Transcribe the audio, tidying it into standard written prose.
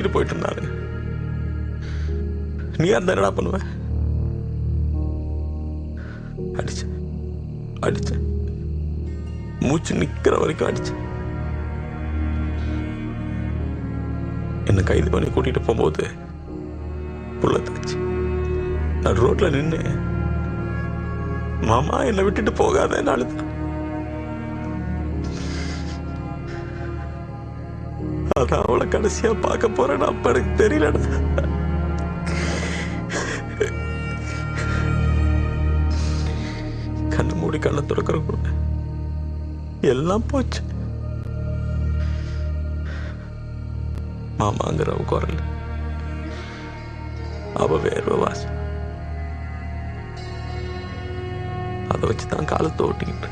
போயிட்டு இருந்தாரு. நீ அந்த என்னடா பண்ணுவ? அடிச்ச அடிச்ச மூச்சு நிக்கிற வரைக்கும் அடிச்ச. என்னை கைது பண்ணி கூட்டிட்டு போகும்போது புள்ளத்தாச்சு. நான் ரோட்ல நின்று மாமா என்னை விட்டுட்டு போகாத அழுத. அதான் அவளை கடைசியா பார்க்க போறேன்னு அப்ப எனக்கு தெரியலடா. கண்ணு மூடி கண்ணை துறக்கிறக்குள்ள எல்லாம் போச்சு. மாமாங்கிற குரல், அவ வேர்வை வாசம், அதை வச்சுதான் காலத்தை ஓட்டிக்கிட்டு